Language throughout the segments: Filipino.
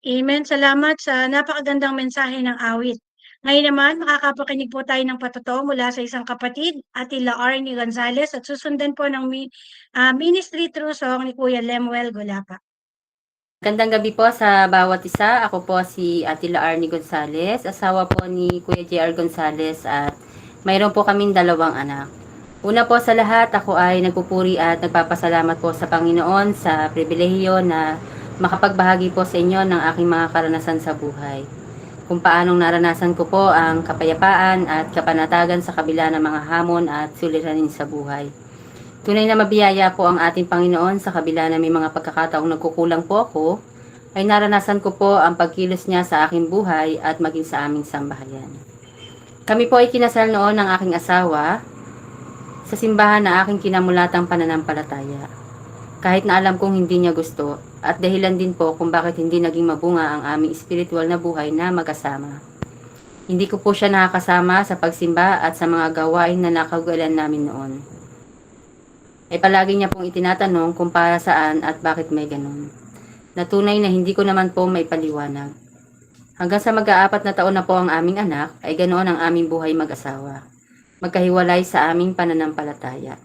Amen. Salamat sa napakagandang mensahe ng awit. Ngayon naman, makakapakinig po tayo ng patotoo mula sa isang kapatid, Atila Arnie Gonzalez, at susundan po ng Ministry True Song ni Kuya Lemuel Golapa. Gandang gabi po sa bawat isa. Ako po si Atila Arnie Gonzalez, asawa po ni Kuya JR Gonzalez at mayroon po kaming 2 anak. Una po sa lahat, ako ay nagpupuri at nagpapasalamat po sa Panginoon sa pribilehiyo na makapagbahagi po sa inyo ng aking mga karanasan sa buhay. Kung paanong naranasan ko po ang kapayapaan at kapanatagan sa kabila ng mga hamon at suliranin sa buhay. Tunay na mabiyaya po ang ating Panginoon sa kabila na may mga pagkakataong nagkukulang po ako, ay naranasan ko po ang pagkilos niya sa aking buhay at maging sa aming sambahayan. Kami po ay kinasal noon ng aking asawa sa simbahan na aking kinamulatang pananampalataya. Kahit na alam kong hindi niya gusto at dahilan din po kung bakit hindi naging mabunga ang aming espiritual na buhay na magkasama. Hindi ko po siya nakakasama sa pagsimba at sa mga gawain na nakagalan namin noon. Ay palagi niya pong itinatanong kung para saan at bakit may ganun. Natunay na hindi ko naman po may paliwanag. Hanggang sa mag-aapat na taon na po ang aming anak, ay ganoon ang aming buhay mag-asawa. Magkahiwalay sa aming pananampalataya.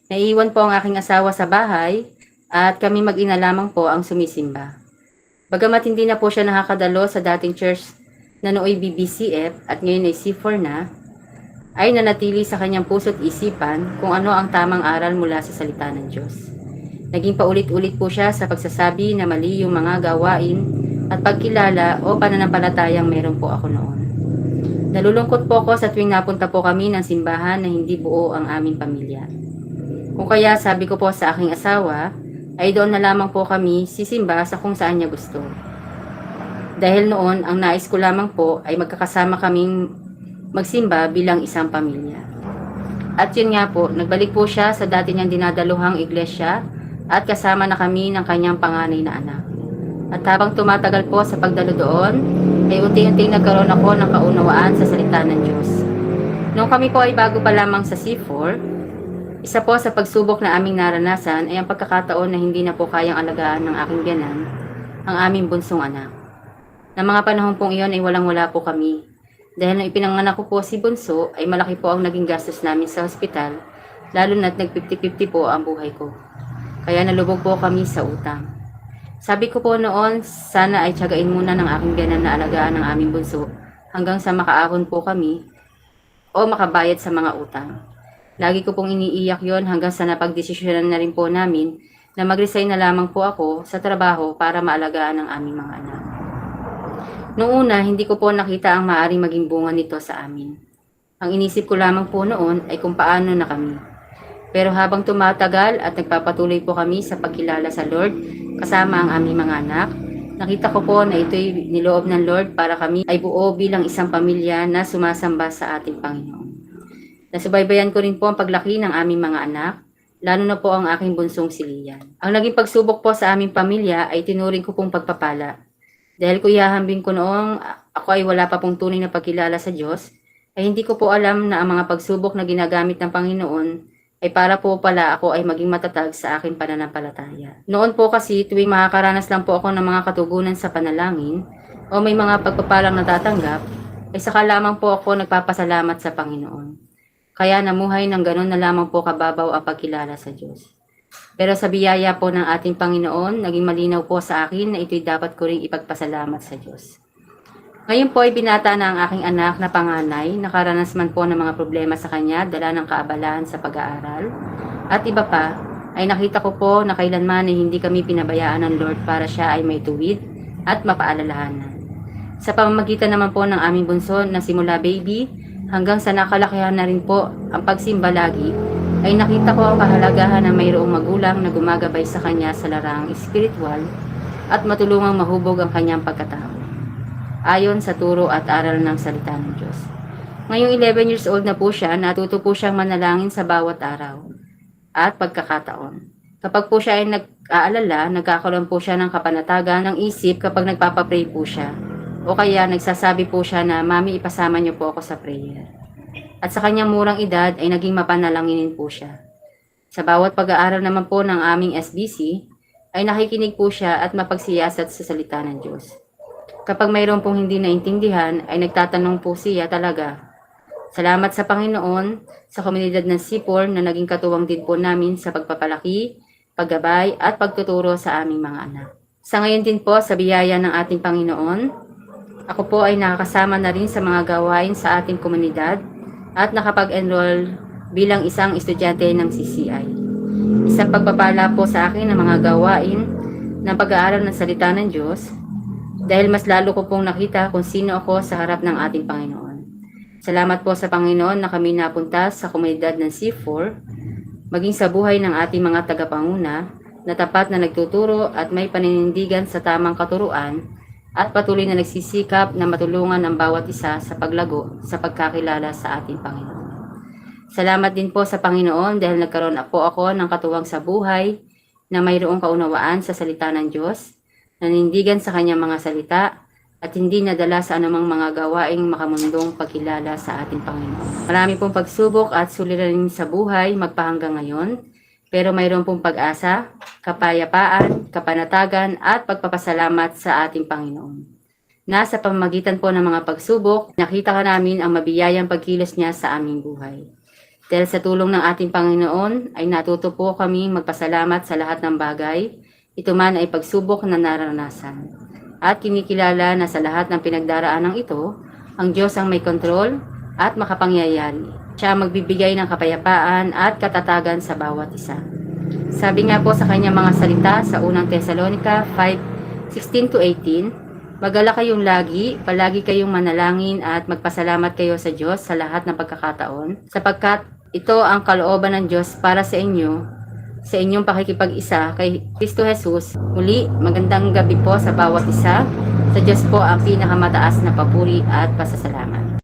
Naiiwan po ang aking asawa sa bahay at kami mag-ina lamang po ang sumisimba. Bagamat hindi na po siya nakakadalo sa dating church na nooy BBCF at ngayon ay C4 na, ay nanatili sa kanyang puso't isipan kung ano ang tamang aral mula sa salita ng Diyos. Naging paulit-ulit po siya sa pagsasabi na mali yung mga gawain at pagkilala o pananampalatayang meron po ako noon. Nalulungkot po ako sa tuwing napunta po kami ng simbahan na hindi buo ang aming pamilya. Kung kaya sabi ko po sa aking asawa, ay doon na lamang po kami sisimba sa kung saan niya gusto. Dahil noon, ang nais ko lamang po ay magkakasama kaming magsimba bilang isang pamilya. At yun nga po, nagbalik po siya sa dati niyang dinadaluhang iglesia at kasama na kami ng kanyang panganay na anak. At habang tumatagal po sa pagdalo doon, ay unti-unting nagkaroon ako ng kaunawaan sa salita ng Diyos. Noong kami po ay bago pa lamang sa C4, isa po sa pagsubok na aming naranasan ay ang pagkakataon na hindi na po kayang alagaan ng aking biyanan, ang aming bunsong anak. Na mga panahon pong iyon ay walang-wala po kami. Dahil nung ipinanganak ko po si Bunso, ay malaki po ang naging gastos namin sa ospital, lalo na't nag-50-50 po ang buhay ko. Kaya nalubog po kami sa utang. Sabi ko po noon, sana ay tiyagain muna ng aking biyanan na alagaan ng aming bunso hanggang sa makaahon po kami o makabayad sa mga utang. Lagi ko pong iniiyak yon hanggang sa napagdesisyonan na rin po namin na mag-resign na lamang po ako sa trabaho para maalagaan ang aming mga anak. Noong una, hindi ko po nakita ang maaaring maging bunga nito sa amin. Ang inisip ko lamang po noon ay kung paano na kami. Pero habang tumatagal at nagpapatuloy po kami sa pagkilala sa Lord kasama ang aming mga anak, nakita ko po na ito'y niloob ng Lord para kami ay buo bilang isang pamilya na sumasamba sa ating Panginoon. Nasubaybayan ko rin po ang paglaki ng aming mga anak, lalo na po ang aking bunsong si Lian. Ang naging pagsubok po sa aming pamilya ay tinuring ko pong pagpapala. Dahil kuyahambing ko noong ako ay wala pa pong tunay na pagkilala sa Diyos, ay hindi ko po alam na ang mga pagsubok na ginagamit ng Panginoon ay para po pala ako ay maging matatag sa aking pananampalataya. Noon po kasi tuwing makakaranas lang po ako ng mga katugunan sa panalangin o may mga pagpapalang natatanggap, ay saka lamang po ako nagpapasalamat sa Panginoon. Kaya namuhay ng ganon na lamang po kababaw ang pagkilala sa Diyos. Pero sa biyaya po ng ating Panginoon, naging malinaw po sa akin na ito'y dapat ko ring ipagpasalamat sa Diyos. Ngayon po ay binata na ang aking anak na panganay, nakaranas man po ng mga problema sa kanya, dala ng kaabalahan sa pag-aaral. At iba pa, ay nakita ko po na kailanman ay hindi kami pinabayaan ng Lord para siya ay may tuwid at mapaalalahanan. Sa pamamagitan naman po ng aming bunso na simula baby, hanggang sa nakalakihan na rin po ang pagsimba lagi, ay nakita ko ang kahalagahan ng mayroong magulang na gumagabay sa kanya sa larang espiritual at matulungang mahubog ang kanyang pagkatao ayon sa turo at aral ng salita ng Diyos. Ngayong 11 years old na po siya, natuto po siyang manalangin sa bawat araw at pagkakataon. Kapag po siya ay nag-aalala, nagkakaroon po siya ng kapanatagan ng isip kapag nagpapapray po siya. O kaya nagsasabi po siya na, "Mami, ipasama niyo po ako sa prayer." At sa kanyang murang edad ay naging mapanalanginin po siya. Sa bawat pag-aaral naman po ng aming SBC, ay nakikinig po siya at mapagsiyasat sa salita ng Diyos. Kapag mayroon pong hindi naintindihan, ay nagtatanong po siya talaga. Salamat sa Panginoon sa komunidad ng C4 na naging katuwang din po namin sa pagpapalaki, paggabay at pagtuturo sa aming mga anak. Sa ngayon din po sa biyaya ng ating Panginoon, ako po ay nakakasama na rin sa mga gawain sa ating komunidad at nakapag-enroll bilang isang estudyante ng CCI. Isang pagpapala po sa akin ang mga gawain ng pag-aaral ng salita ng Diyos dahil mas lalo ko pong nakita kung sino ako sa harap ng ating Panginoon. Salamat po sa Panginoon na kami napunta sa komunidad ng C4, maging sa buhay ng ating mga tagapanguna na tapat na nagtuturo at may paninindigan sa tamang katuruan at patuloy na nagsisikap na matulungan ang bawat isa sa paglago sa pagkakilala sa ating Panginoon. Salamat din po sa Panginoon dahil nagkaroon po ako ng katuwang sa buhay na mayroong kaunawaan sa salita ng Diyos, nanindigan sa kanyang mga salita, at hindi nadala sa anumang mga gawaing makamundong pagkilala sa ating Panginoon. Marami pong pagsubok at suliranin sa buhay magpahanggang ngayon, pero mayroon pong pag-asa, kapayapaan, kapanatagan at pagpapasalamat sa ating Panginoon. Nasa pamamagitan po ng mga pagsubok, nakita ka namin ang mabiyayang pagkilos niya sa aming buhay. Dahil sa tulong ng ating Panginoon ay natuto po kami magpasalamat sa lahat ng bagay, ito man ay pagsubok na naranasan. At kinikilala na sa lahat ng pinagdaraan ng ito, ang Diyos ang may kontrol at makapangyayari. Siya magbibigay ng kapayapaan at katatagan sa bawat isa. Sabi nga po sa kanyang mga salita sa unang Thessalonica 5:16-18, magala kayong lagi, palagi kayong manalangin at magpasalamat kayo sa Diyos sa lahat ng pagkakataon, sapagkat ito ang kalooban ng Diyos para sa inyo, sa inyong pakikipag-isa kay Kristo Jesus. Muli, magandang gabi po sa bawat isa. Sa Diyos po ang pinakamataas na papuri at pasasalamat.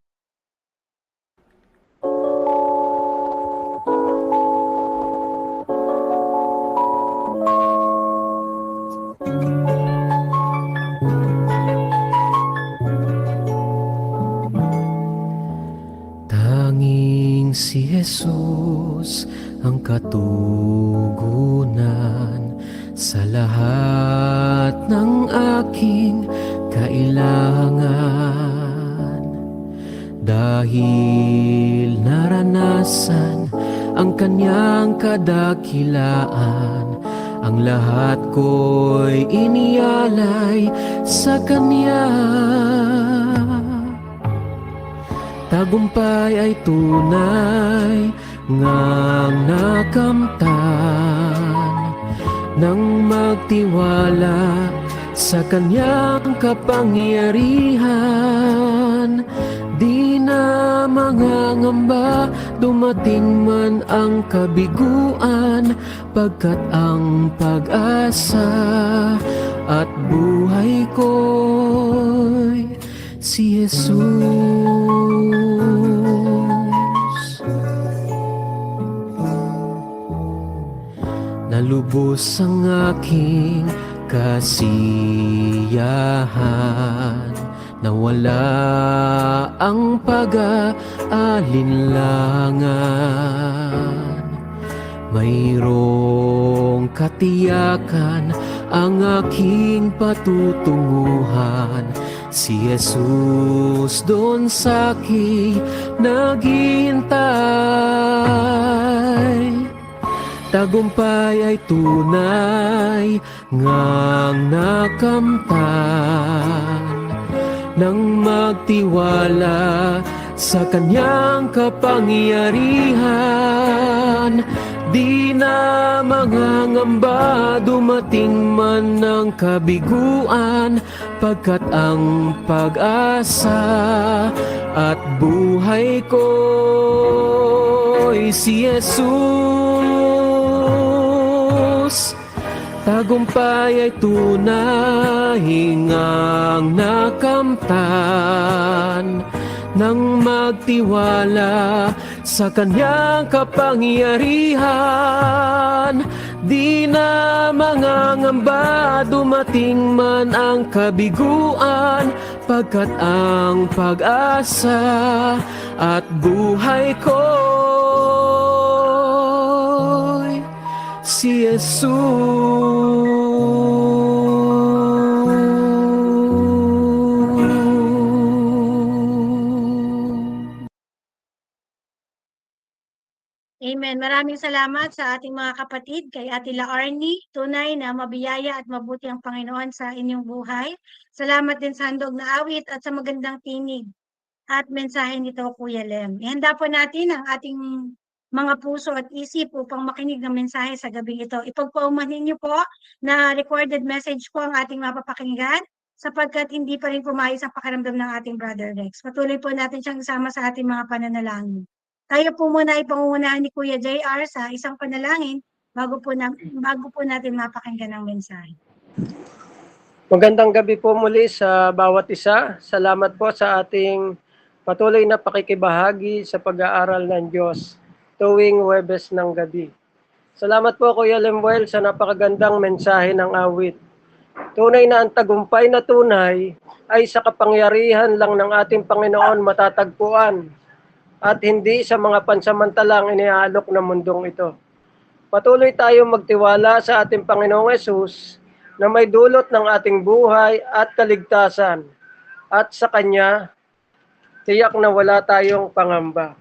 Tanging si Jesus ang katugunan sa lahat ng aking kailangan. Dahil naranasan ang kanyang kadakilaan, ang lahat ko'y inialay sa kanya. Tagumpay ay tunay ngang nakamtan nang magtiwala sa kanyang kapangyarihan. Di na mangangamba dumating man ang kabiguan, pagkat ang pag-asa at buhay ko'y si Jesus. Nalubos ang aking kasiyahan, nawala ang pag-aalinlangan. Mayroong katiyakan ang aking patutunguhan, si Jesus doon sa'kin naghihintay. Tagumpay ay tunay ngang nakamtan nang magtiwala sa kanyang kapangyarihan. Di na mangangamba dumating man ng kabiguan, pagkat ang pag-asa at buhay ko'y si Jesus. Tagumpay ay tunay ngang nakamtan nang magtiwala sa kanyang kapangyarihan. Di na mangangamba dumating man ang kabiguan, pagkat ang pag-asa at buhay ko'y si Jesus. Amen. Maraming salamat sa ating mga kapatid, kay Ate La Arnie. Tunay na mabiyaya at mabuti ang Panginoon sa inyong buhay. Salamat din sa handog na awit at sa magandang tinig at mensahe nito, Kuya Lem. Ihanda po natin ang ating mga puso at isip upang makinig ng mensahe sa gabing ito. Ipagpaumanhin niyo po na recorded message po ang ating mapapakinggan sapagkat hindi pa rin pumayos ang pakiramdam ng ating Brother Rex. Patuloy po natin siyang isama sa ating mga pananalangin. Tayo po muna ay pangungunahan ni Kuya JR sa isang panalangin bago po natin mapakinggan ang mensahe. Magandang gabi po muli sa bawat isa. Salamat po sa ating patuloy na pakikibahagi sa pag-aaral ng Diyos tuwing Huwebes ng gabi. Salamat po Kuya Lemuel sa napakagandang mensahe ng awit. Tunay na ang tagumpay na tunay ay sa kapangyarihan lang ng ating Panginoon matatagpuan at hindi sa mga pansamantalang iniaalok na mundong ito. Patuloy tayong magtiwala sa ating Panginoong Hesus na may dulot ng ating buhay at kaligtasan. At sa Kanya, tiyak na wala tayong pangamba.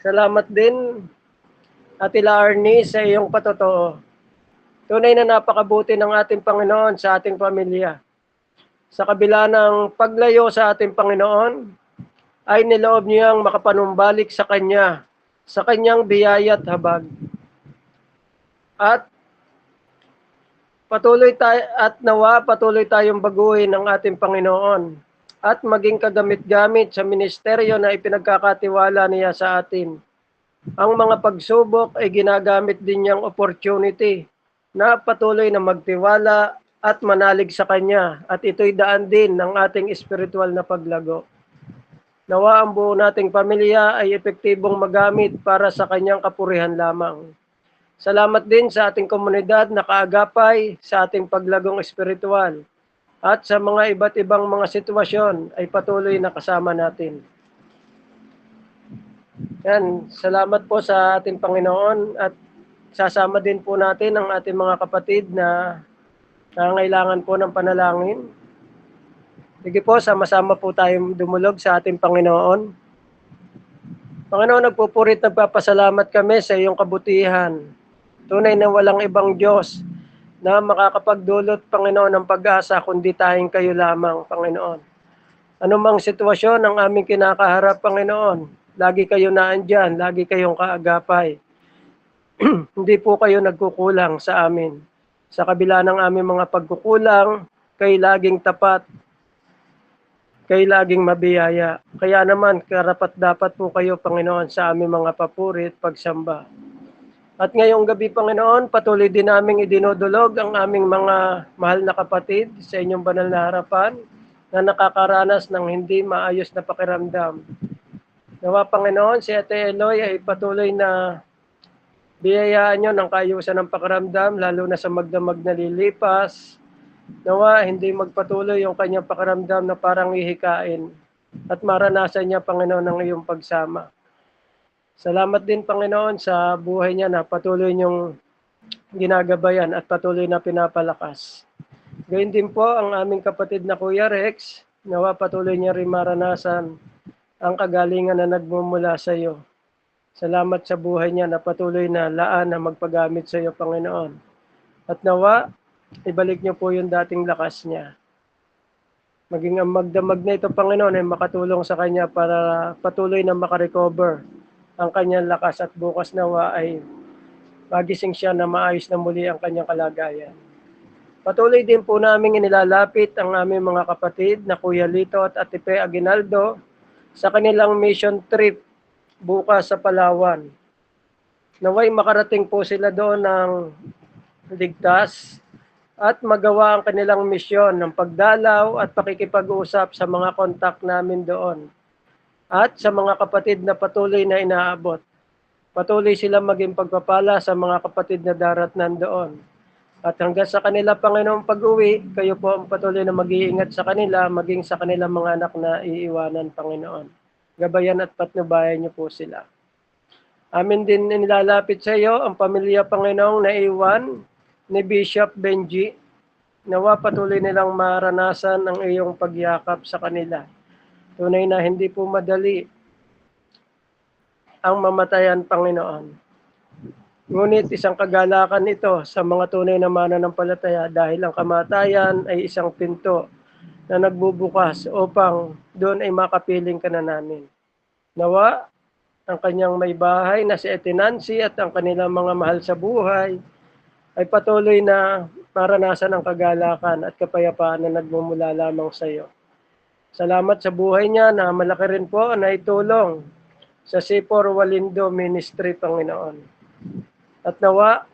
Salamat din, Ate La Arnie, sa iyong patotoo. Tunay na napakabuti ng ating Panginoon sa ating pamilya. Sa kabila ng paglayo sa ating Panginoon, ay niloob niyang makapanumbalik sa Kanya, sa Kanyang biyaya at habag. At patuloy tayong baguhin ng ating Panginoon at maging kagamit-gamit sa ministeryo na ipinagkakatiwala niya sa atin. Ang mga pagsubok ay ginagamit din niyang opportunity na patuloy na magtiwala at manalig sa Kanya at ito'y daan din ng ating espiritual na paglago. Nawa ang buo nating pamilya ay epektibong magamit para sa Kanyang kapurihan lamang. Salamat din sa ating komunidad na kaagapay sa ating paglagong espiritual at sa mga iba't ibang mga sitwasyon ay patuloy na kasama natin. Yan, salamat po sa ating Panginoon at sasama din po natin ang ating mga kapatid na nangangailangan po ng panalangin. Sige po, sama-sama po tayong dumulog sa ating Panginoon. Panginoon, nagpapasalamat kami sa iyong kabutihan. Tunay na walang ibang Diyos na makakapagdulot, Panginoon, ng pag-asa kundi tayong kayo lamang, Panginoon. Anumang sitwasyon ang aming kinakaharap, Panginoon, lagi kayo naandyan, lagi kayong kaagapay. Hindi po kayo nagkukulang sa amin. Sa kabila ng aming mga pagkukulang, kayo laging tapat, kayo laging mabiyaya. Kaya naman, karapat-dapat po kayo, Panginoon, sa aming mga papuri at pagsamba. At ngayong gabi, Panginoon, patuloy din naming idinudulog ang aming mga mahal na kapatid sa inyong banal na harapan na nakakaranas ng hindi maayos na pakiramdam. Nawa, Panginoon, si Ate Eloy ay patuloy na biyayaan nyo ng kaayusan ng pakiramdam, lalo na sa magdamag na lilipas. Nawa, hindi magpatuloy yung kanyang pakiramdam na parang ihikain at maranasan niya, Panginoon, ang iyong pagsama. Salamat din, Panginoon, sa buhay niya na patuloy niyong ginagabayan at patuloy na pinapalakas. Gayun din po ang aming kapatid na Kuya Rex, nawa patuloy niya rin maranasan ang kagalingan na nagmumula sa iyo. Salamat sa buhay niya na patuloy na laan na magpagamit sa iyo, Panginoon. At nawa, ibalik niyo po yung dating lakas niya. Maging ang magdamag na ito, Panginoon, ay makatulong sa kanya para patuloy na makarecover ang kanyang lakas at bukas nawa ay magising siya na maayos na muli ang kanyang kalagayan. Patuloy din po namin inilalapit ang aming mga kapatid na Kuya Lito at Ate Pe Aguinaldo sa kanilang mission trip bukas sa Palawan. Naway makarating po sila doon ng ligtas at magawa ang kanilang misyon ng pagdalaw at pakikipag-usap sa mga kontak namin doon at sa mga kapatid na patuloy na inaabot. Patuloy sila maging pagpapala sa mga kapatid na daratnan doon. At hanggang sa kanila, Panginoong pag-uwi, kayo po ang patuloy na mag-iingat sa kanila, maging sa kanilang mga anak na iiwanan, Panginoon. Gabayan at patnubayan niyo po sila. Amin din nilalapit sa iyo ang pamilya, Panginoong naiwan ni Bishop Benji. Nawa patuloy nilang maranasan ang iyong pagyakap sa kanila. Tunay na hindi po madali ang mamatayan, Panginoon. Ngunit isang kagalakan ito sa mga tunay na mananampalataya dahil ang kamatayan ay isang pinto na nagbubukas upang doon ay makapiling ka na namin. Nawa, ang kanyang may bahay na si Etinansi at ang kanilang mga mahal sa buhay ay patuloy na maranasan ang kagalakan at kapayapaan na nagmumula lamang sa iyo. Salamat sa buhay niya na malaki rin po na itulong sa C4 Walindo Ministry, Panginoon. At nawa,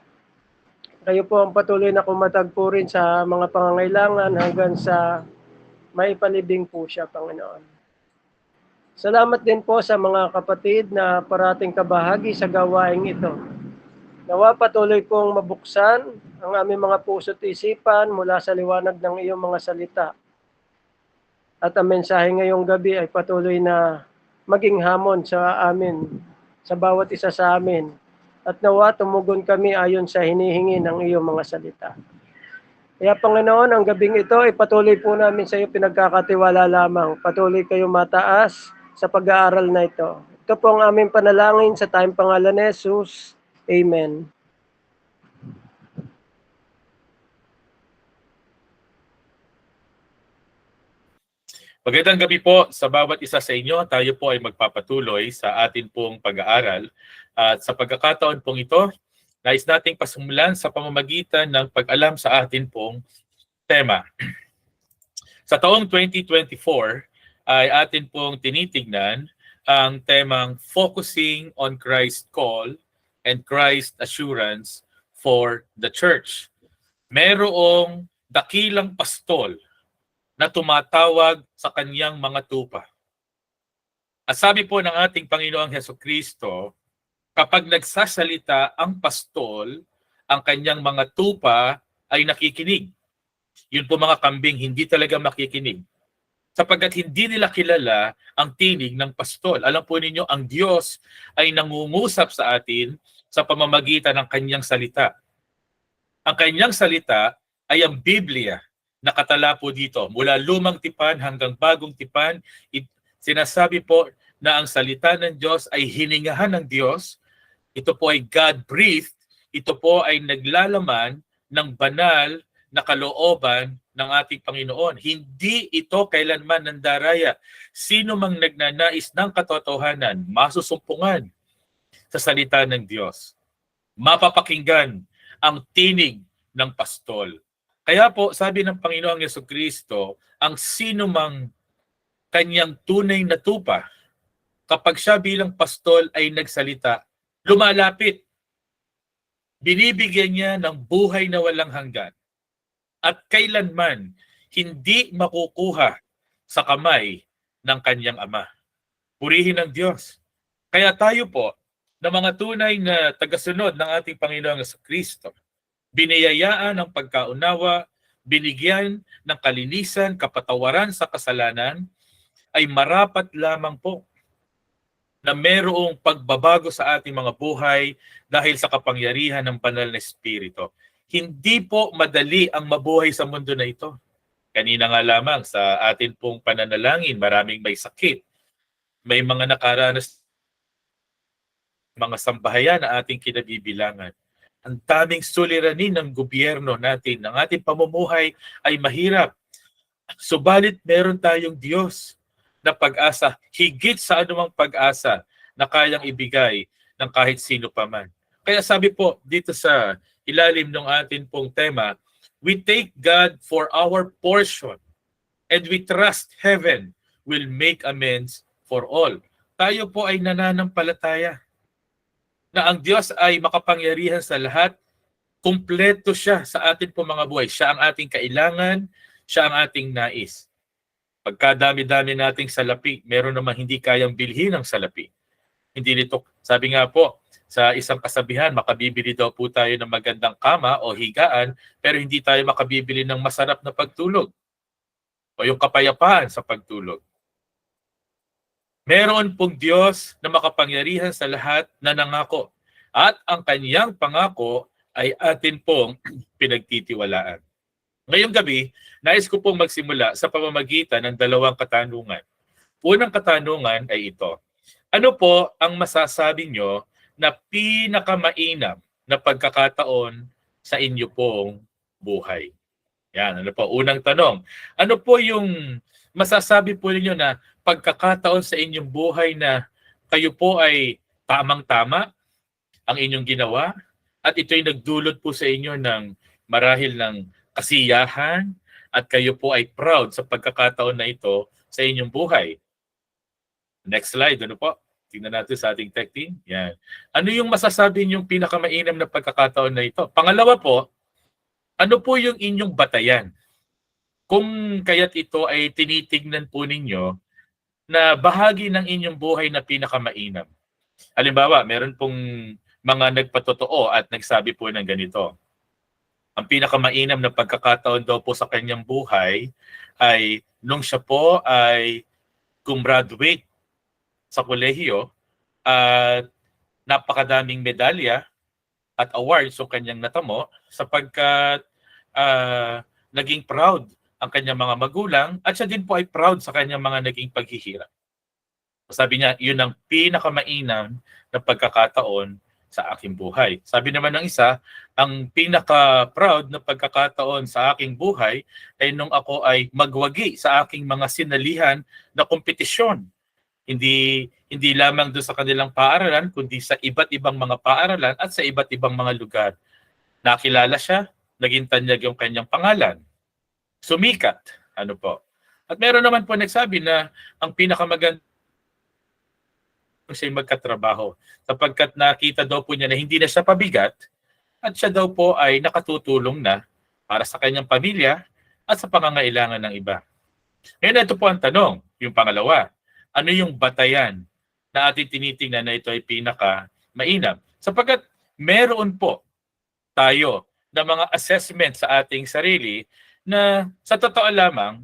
kayo po ang patuloy na kumatagpo rin sa mga pangangailangan hanggang sa maipalibing po siya, Panginoon. Salamat din po sa mga kapatid na parating kabahagi sa gawaing ito. Nawa patuloy pong mabuksan ang aming mga puso at isipan mula sa liwanag ng iyong mga salita. At ang mensahe ngayong gabi ay patuloy na maging hamon sa amin, sa bawat isa sa amin. At nawa tumugon kami ayon sa hinihingi ng iyong mga salita. Kaya Panginoon, ang gabing ito ay patuloy po namin sa iyo pinagkakatiwala lamang. Patuloy kayo mataas sa pag-aaral na ito. Ito po ang aming panalangin sa tayong pangalan ni Jesus. Amen. Magandang gabi po sa bawat isa sa inyo. Tayo po ay magpapatuloy sa atin pong pag-aaral. At sa pagkakataon pong ito, nais nating pasumulan sa pamamagitan ng pag-alam sa atin pong tema. Sa taong 2024 ay atin pong tinitignan ang temang Focusing on Christ's Call and Christ's Assurance for the Church. Merong dakilang pastol na tumatawag sa kanyang mga tupa. At sabi po ng ating Panginoong Hesukristo, kapag nagsasalita ang pastol, ang kanyang mga tupa ay nakikinig. Yun po mga kambing, hindi talaga makikinig. Sapagkat hindi nila kilala ang tinig ng pastol. Alam po ninyo, ang Diyos ay nangungusap sa atin sa pamamagitan ng kanyang salita. Ang kanyang salita ay ang Biblia. Nakatala po dito. Mula lumang tipan hanggang bagong tipan, sinasabi po na ang salita ng Diyos ay hiningahan ng Diyos. Ito po ay God-breathed. Ito po ay naglalaman ng banal na kalooban ng ating Panginoon. Hindi ito kailanman nandaraya. Sino mang nagnanais ng katotohanan, masusumpungan sa salita ng Diyos. Mapapakinggan ang tinig ng pastol. Kaya po, sabi ng Panginoong Yesukristo, ang sino mang kanyang tunay na tupa, kapag siya bilang pastol ay nagsalita, lumalapit. Binibigyan niya ng buhay na walang hanggan. At kailanman hindi makukuha sa kamay ng kanyang Ama. Purihin ng Diyos. Kaya tayo po, na mga tunay na tagasunod ng ating Panginoong Yesukristo, biniyayaan ng pagkaunawa, binigyan ng kalinisan, kapatawaran sa kasalanan, ay marapat lamang po na mayroong pagbabago sa ating mga buhay dahil sa kapangyarihan ng banal na Espiritu. Hindi po madali ang mabuhay sa mundo na ito. Kanina nga lamang sa atin pong pananalangin, maraming may sakit. May mga nakaranas, mga sambahayan na ating kinabibilangan. Ang daming suliranin ng gobyerno natin, ng ating pamumuhay ay mahirap. Subalit meron tayong Diyos na pag-asa, higit sa anumang pag-asa na kayang ibigay ng kahit sino pa man. Kaya sabi po dito sa ilalim ng atin pong tema, we take God for our portion and we trust heaven will make amends for all. Tayo po ay nananampalataya na ang Diyos ay makapangyarihan sa lahat, kumpleto siya sa atin po mga buhay. Siya ang ating kailangan, siya ang ating nais. Pagkadami-dami nating salapi, meron naman hindi kayang bilhin ng salapi. Hindi nito, sabi nga po, sa isang kasabihan, makabibili daw po tayo ng magandang kama o higaan, pero hindi tayo makabibili ng masarap na pagtulog o yung kapayapaan sa pagtulog. Meron pong Diyos na makapangyarihan sa lahat na nangako. At ang kanyang pangako ay atin pong pinagtitiwalaan. Ngayong gabi, nais ko pong magsimula sa pamamagitan ng dalawang katanungan. Unang katanungan ay ito. Ano po ang masasabi nyo na pinakamainam na pagkakataon sa inyo pong buhay? Yan, ano po? Unang tanong. Ano po yung masasabi po ninyo na pagkakataon sa inyong buhay na kayo po ay tamang-tama ang inyong ginawa at ito'y nagdulot po sa inyo ng marahil ng kasiyahan at kayo po ay proud sa pagkakataon na ito sa inyong buhay? Next slide, ano po? Tingnan natin sa ating tech team. Yan. Ano yung masasabi niyong pinakamainam na pagkakataon na ito? Pangalawa po, ano po yung inyong batayan? Kung kaya't ito ay tinitignan po ninyo na bahagi ng inyong buhay na pinakamainam. Halimbawa, meron pong mga nagpatotoo at nagsabi po ng ganito. Ang pinakamainam na pagkakataon daw po sa kanyang buhay ay nung siya po ay gumraduate sa kolehiyo at napakadaming medalya at awards yung kanyang natamo sapagkat naging proud ang kanyang mga magulang at siya din po ay proud sa kanyang mga naging paghihirap. Sabi niya, yun ang pinakamainam na pagkakataon sa aking buhay. Sabi naman ng isa, ang pinaka-proud na pagkakataon sa aking buhay ay nung ako ay magwagi sa aking mga sinalihan na kompetisyon. Hindi lamang doon sa kanilang paaralan, kundi sa iba't ibang mga paaralan at sa iba't ibang mga lugar. Nakilala siya, naging tanyag yung kanyang pangalan. Sumikat. Ano po? At meron naman po nagsabi na ang pinakamaganda siya magkatrabaho sapagkat nakita daw po niya na hindi na siya pabigat at siya daw po ay nakatutulong na para sa kanyang pamilya at sa pangangailangan ng iba. Ngayon ito po ang tanong, yung pangalawa. Ano yung batayan na ating tinitingnan na ito ay pinaka-mainam? Sapagkat meron po tayo na mga assessment sa ating sarili na sa totoo lamang,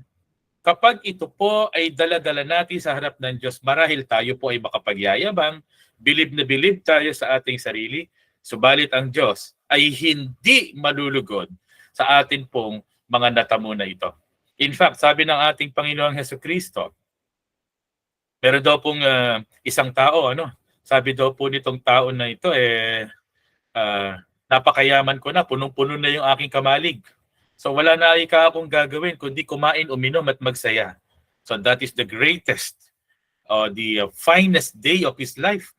kapag ito po ay dala-dala natin sa harap ng Diyos, marahil tayo po ay makapagyayabang, bilib na bilib tayo sa ating sarili, subalit ang Diyos ay hindi malulugod sa atin pong mga natamo na ito. In fact, sabi ng ating Panginoong Hesukristo, meron daw pong isang tao, sabi daw po nitong tao na ito, napakayaman ko na, punong-puno na yung aking kamalig. So wala na akong gagawin kundi kumain, uminom at magsaya. So that is the greatest, the finest day of his life.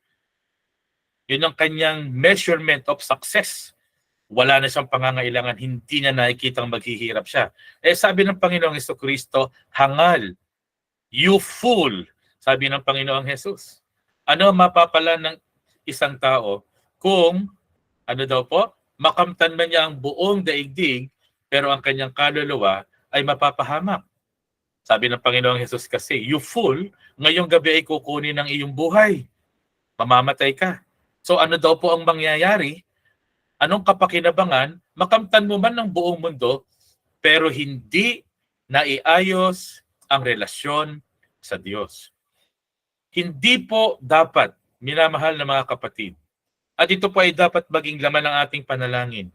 Yun ang kanyang measurement of success. Wala na siyang pangangailangan, hindi niya nakikitang maghihirap siya. Sabi ng Panginoong Hesukristo, hangal, you fool, sabi ng Panginoong Jesus. Ano mapapala ng isang tao kung, makamtan man niya ang buong daigdig, pero ang kanyang kaluluwa ay mapapahamak. Sabi ng Panginoong Jesus kasi, you fool, ngayong gabi ay kukunin ng iyong buhay. Mamamatay ka. So ano daw po ang mangyayari? Anong kapakinabangan? Makamtan mo man ng buong mundo, pero hindi naiayos ang relasyon sa Diyos. Hindi po dapat, minamahal na mga kapatid, at ito po ay dapat maging laman ng ating panalangin,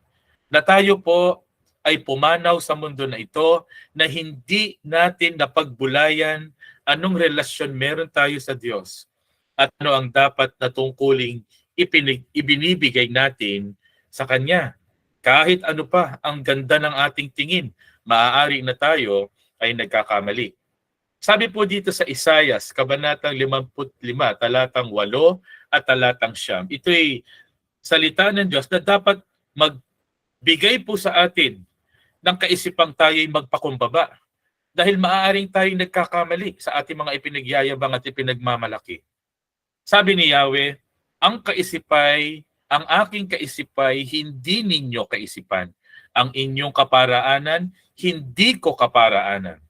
na tayo po ay pumanaw sa mundo na ito na hindi natin napagbulayan anong relasyon meron tayo sa Diyos at ano ang dapat na tungkuling ibinibigay natin sa Kanya. Kahit ano pa ang ganda ng ating tingin, maaari na tayo ay nagkakamali. Sabi po dito sa Isaias, Kabanatang 55, talatang 8 at talatang 9. Ito'y salita ng Diyos na dapat magbigay po sa atin ng kaisipang tayo'y magpakumbaba. Dahil maaaring tayong nagkakamali sa ating mga ipinagyayabang at ipinagmamalaki. Sabi ni Yahweh, ang aking kaisipay, hindi ninyo kaisipan. Ang inyong kaparaanan, hindi ko kaparaanan.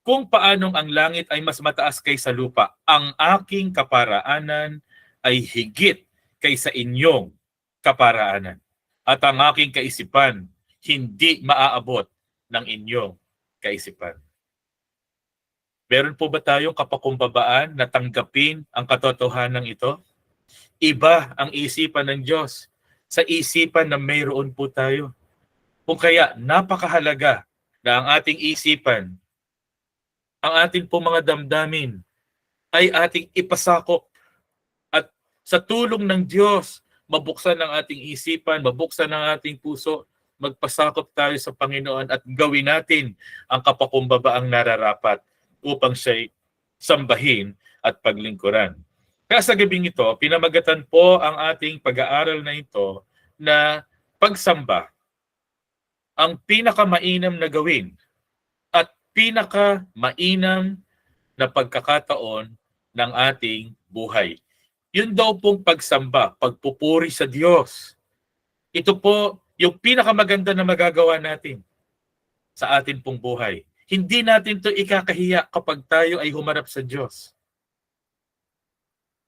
Kung paanong ang langit ay mas mataas kaysa lupa, ang aking kaparaanan ay higit kaysa inyong kaparaanan. At ang aking kaisipan, hindi maaabot ng inyong kaisipan. Meron po ba tayong kapakumbabaan na tanggapin ang katotohanan ito? Iba ang isipan ng Diyos sa isipan na mayroon po tayo. Kung kaya napakahalaga na ang ating isipan, ang ating po mga damdamin ay ating ipasakop at sa tulong ng Diyos, mabuksan ang ating isipan, mabuksan ang ating puso, magpasakop tayo sa Panginoon at gawin natin ang kapakumbabaang nararapat upang siya'y sambahin at paglingkuran. Kaya sa gabing ito, pinamagatan po ang ating pag-aaral na ito na pagsamba ang pinakamainam na gawin at pinakamainam na pagkakataon ng ating buhay. Yun daw pong pagsamba, pagpupuri sa Diyos. Ito po yung pinakamaganda na magagawa natin sa atin pong buhay. Hindi natin to ikakahiya kapag tayo ay humarap sa Diyos.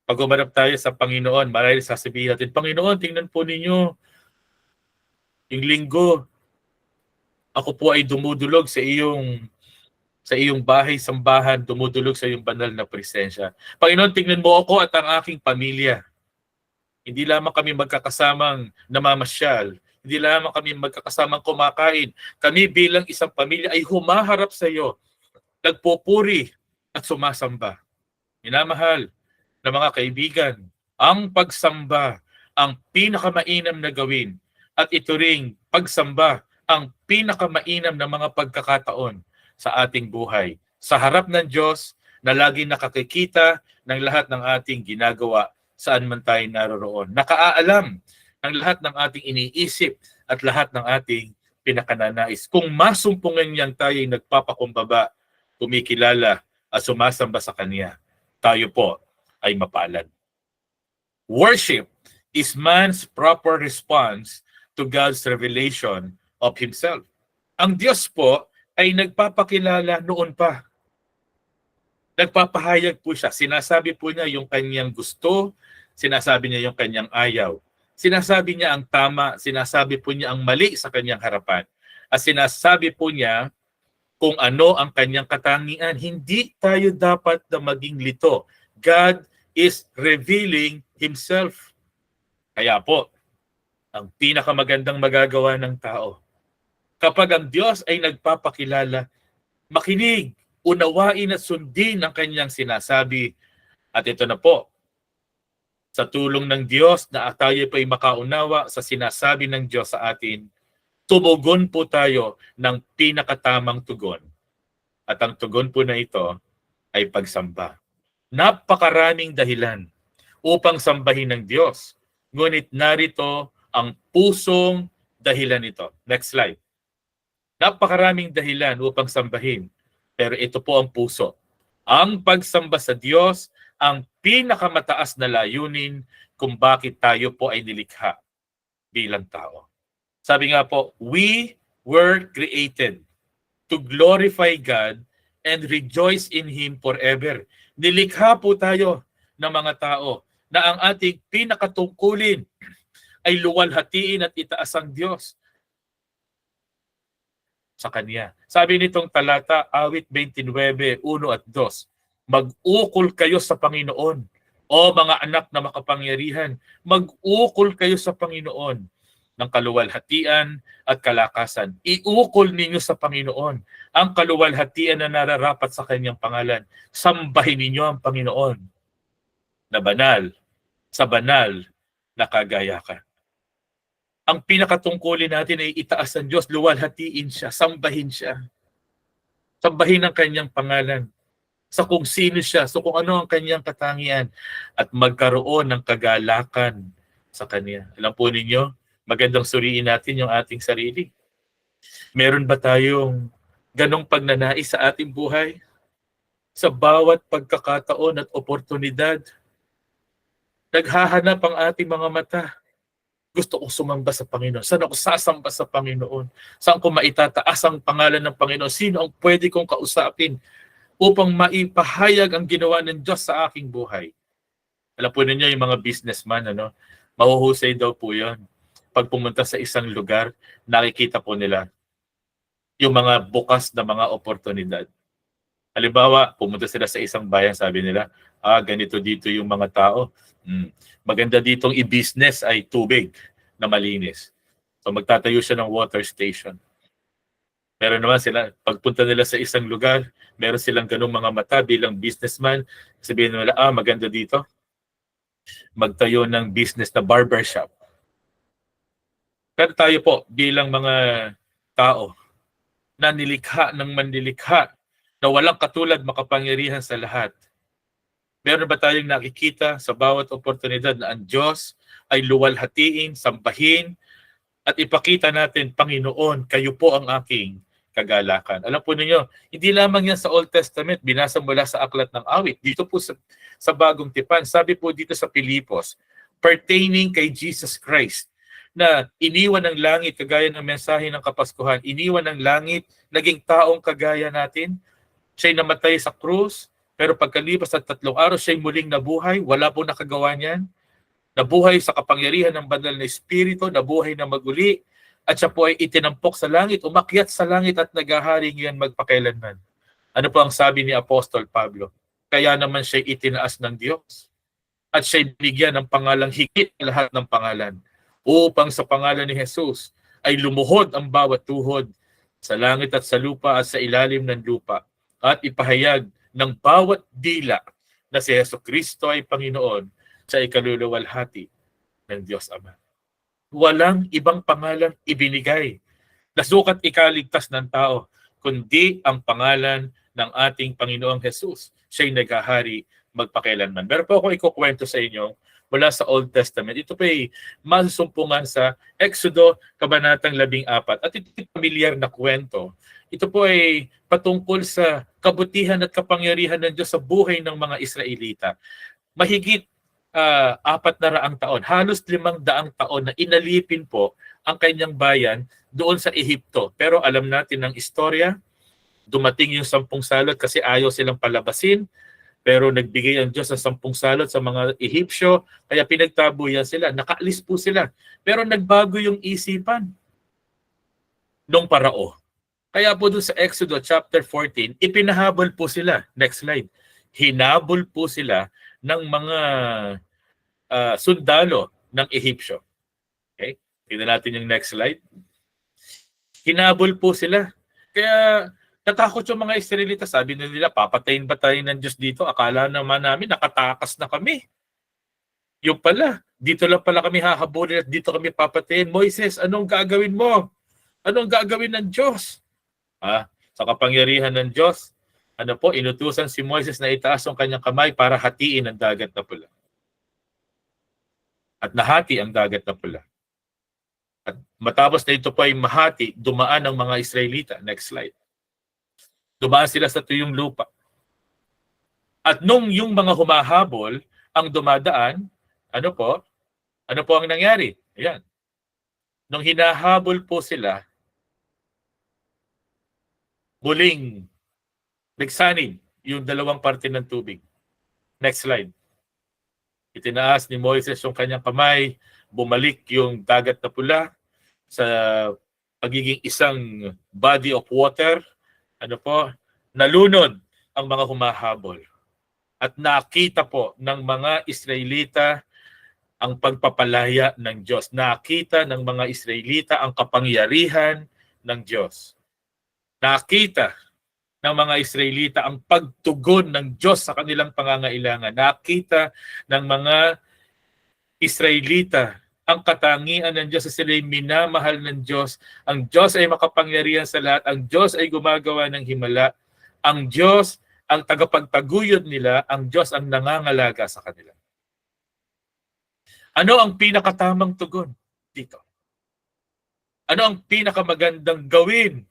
Pag humarap tayo sa Panginoon, marahil sasabihin natin, Panginoon, tingnan po ninyo, yung linggo, ako po ay dumudulog sa iyong bahay, sambahan, dumudulog sa iyong banal na presensya. Panginoon, tingnan mo ako at ang aking pamilya. Hindi lamang kami magkakasamang namamasyal, hindi lamang kami magkakasamang kumakain. Kami bilang isang pamilya ay humaharap sa iyo, nagpupuri at sumasamba. Minamahal na mga kaibigan, ang pagsamba ang pinakamainam na gawin at ito ring pagsamba ang pinakamainam na mga pagkakataon sa ating buhay. Sa harap ng Diyos na lagi nakakikita ng lahat ng ating ginagawa saan man tayo naroroon. Nakaalam ng lahat ng ating iniisip at lahat ng ating pinakananais. Kung masumpungan niyang tayo'y nagpapakumbaba, kumikilala at sumasamba sa Kanya, tayo po ay mapalad. Worship is man's proper response to God's revelation of Himself. Ang Diyos po ay nagpapakilala noon pa. Nagpapahayag po siya. Sinasabi po niya yung kanyang gusto, sinasabi niya yung kanyang ayaw. Sinasabi niya ang tama, sinasabi po niya ang mali sa kanyang harapan. At sinasabi po niya kung ano ang kanyang katangian. Hindi tayo dapat na maging lito. God is revealing Himself. Kaya po, ang pinakamagandang magagawa ng tao, kapag ang Diyos ay nagpapakilala, makinig, unawain at sundin ang kanyang sinasabi. At ito na po, sa tulong ng Diyos na tayo po ay makaunawa sa sinasabi ng Diyos sa atin, tumugon po tayo ng pinakatamang tugon. At ang tugon po na ito ay pagsamba. Napakaraming dahilan upang sambahin ng Diyos. Ngunit narito ang pusong dahilan ito. Next slide. Napakaraming dahilan upang sambahin. Pero ito po ang puso. Ang pagsamba sa Diyos ang pinakamataas na layunin kung bakit tayo po ay nilikha bilang tao. Sabi nga po, we were created to glorify God and rejoice in Him forever. Nilikha po tayo ng mga tao na ang ating pinakatungkulin ay luwalhatiin at itaas ang Diyos sa Kanya. Sabi nitong talata, awit 29, 1 at 2, mag-ukol kayo sa Panginoon, o mga anak na makapangyarihan, mag-ukol kayo sa Panginoon ng kaluwalhatian at kalakasan. Iukol ninyo sa Panginoon ang kaluwalhatian na nararapat sa Kanyang pangalan. Sambahin ninyo ang Panginoon na banal, sa banal na kagayakan. Ang pinakatungkulin natin ay itaas ang Diyos, luwalhatiin siya, sambahin siya. Sambahin ang kanyang pangalan sa kung sino siya, so kung ano ang kanyang katangian at magkaroon ng kagalakan sa kanya. Alam po ninyo, magandang suriin natin yung ating sarili. Meron ba tayong ganong pagnanais sa ating buhay? Sa bawat pagkakataon at oportunidad, naghahanap ang ating mga mata. Gusto kong sumamba sa Panginoon. Saan ako sasamba sa Panginoon? Saan ko maitataas ang pangalan ng Panginoon? Sino ang pwede kong kausapin upang maipahayag ang ginawa ng Diyos sa aking buhay? Alam po ninyo yung mga businessman, mahuhusay daw po yun. Pag pumunta sa isang lugar, nakikita po nila yung mga bukas na mga oportunidad. Halimbawa, pumunta sila sa isang bayan, sabi nila, ganito dito yung mga tao. Maganda ditong i-business ay tubig na malinis. So magtatayo siya ng water station. Meron naman sila, pagpunta nila sa isang lugar, meron silang ganung mga mata bilang businessman. Sabihin nila, maganda dito. Magtayo ng business na barbershop. Pero tayo po, bilang mga tao, na nilikha ng manlilikha, na walang katulad makapangyarihan sa lahat. Meron ba tayong nakikita sa bawat oportunidad na ang Diyos ay luwalhatiin, sambahin, at ipakita natin, Panginoon, kayo po ang aking kagalakan. Alam po ninyo, hindi lamang yan sa Old Testament, binasa mula sa Aklat ng Awit. Dito po sa Bagong Tipan, sabi po dito sa Pilipos, pertaining kay Jesus Christ, na iniwan ng langit kagaya ng mensahe ng Kapaskuhan, iniwan ng langit, naging taong kagaya natin, siya'y namatay sa krus, pero pagkalipas ng 3 araw, siya'y muling nabuhay, wala po nakagawa niyan, nabuhay sa kapangyarihan ng banal na Espiritu, nabuhay na maguli, at siya po ay itinampok sa langit, umakyat sa langit at naghahari ngayon magpakailanman. Ano po ang sabi ni Apostol Pablo? Kaya naman siya itinaas ng Diyos. At siya binigyan ng pangalang higit lahat ng pangalan. Upang sa pangalan ni Jesus ay lumuhod ang bawat tuhod sa langit at sa lupa at sa ilalim ng lupa. At ipahayag ng bawat dila na si Jesucristo ay Panginoon sa ikaluluwalhati ng Diyos Ama. Walang ibang pangalan ibinigay na sukat ikaligtas ng tao, kundi ang pangalan ng ating Panginoong Jesus. Siya'y naghahari magpakailanman. Pero po ako ikukwento sa inyo mula sa Old Testament. Ito po ay masusumpungan sa Exodo, Kabanatang 14. At ito ay pamilyar na kwento. Ito po ay patungkol sa kabutihan at kapangyarihan ng Diyos sa buhay ng mga Israelita. Mahigit 400 taon, halos 500 taon na inalipin po ang kanyang bayan doon sa Ehipto. Pero alam natin ng istorya, dumating yung 10 salot kasi ayaw silang palabasin, pero nagbigay ang Diyos ng 10 salot sa mga Ehipsyo, kaya pinagtabuyan sila, nakaalis po sila. Pero nagbago yung isipan nung Parao. Kaya po doon sa Exodus chapter 14, ipinahabol po sila. Next slide. Hinabol po sila ng mga sundalo ng Ehipsyo. Okay? Tingnan natin yung next slide. Hinabol po sila. Kaya natakot yung mga Israelita. Sabi nila, papatayin ba tayo ng Diyos dito? Akala naman namin nakatakas na kami. Yung pala, dito lang pala kami hahabulin at dito kami papatayin. Moises, anong gagawin mo? Anong gagawin ng Diyos? Sa kapangyarihan ng Diyos, inutusan si Moises na itaas ang kanyang kamay para hatiin ang dagat na pula. At nahati ang dagat na pula. At matapos na ito po ay mahati, dumaan ang mga Israelita. Next slide. Dumaan sila sa tuyong lupa. At nung yung mga humahabol ang dumadaan, ano po ang nangyari? Ayan. Nung hinahabol po sila, muling nagsanib yung 2 parte ng tubig. Next slide. Itinaas ni Moises yung kanyang kamay, bumalik yung dagat na pula sa pagiging isang body of water. Nalunod ang mga humahabol. At nakita po ng mga Israelita ang pagpapalaya ng Diyos. Nakita ng mga Israelita ang kapangyarihan ng Diyos. Nakita ng mga Israelita ang pagtugon ng Diyos sa kanilang pangangailangan. Nakita ng mga Israelita ang katangian ng Diyos sa sila'y minamahal ng Diyos. Ang Diyos ay makapangyarihan sa lahat. Ang Diyos ay gumagawa ng himala. Ang Diyos ang tagapagtaguyod nila. Ang Diyos ang nangangalaga sa kanila. Ano ang pinakatamang tugon dito? Ano ang pinakamagandang gawin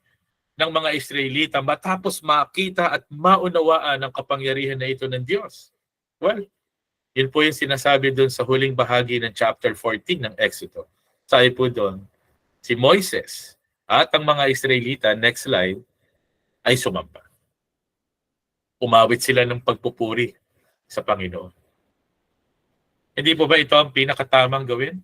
ng mga Israelita matapos makita at maunawaan ang kapangyarihan na ito ng Diyos? Well, yun po yung sinasabi doon sa huling bahagi ng chapter 14 ng Exodus. Sabi po doon, si Moises at ang mga Israelita, next slide, ay sumamba. Umawit sila ng pagpupuri sa Panginoon. Hindi po ba ito ang pinakatamang gawin?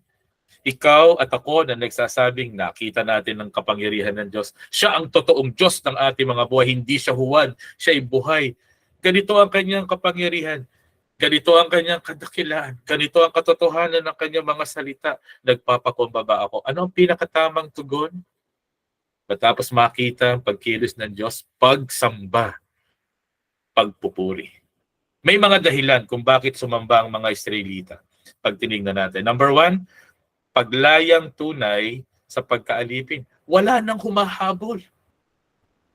Ikaw at ako na nagsasabing nakita natin ng kapangyarihan ng Diyos. Siya ang totoong Diyos ng ating mga buhay. Hindi siya huwad. Siya ay buhay. Ganito ang kanyang kapangyarihan. Ganito ang kanyang kadakilaan. Ganito ang katotohanan ng kanyang mga salita. Nagpapakumbaba ako. Ano ang pinakatamang tugon? Matapos makita ang pagkilos ng Diyos, pagsamba, pagpupuri. May mga dahilan kung bakit sumamba ang mga Israelita. Pag tinignan natin. Number 1, paglayang tunay sa pagkaalipin. Wala nang humahabol.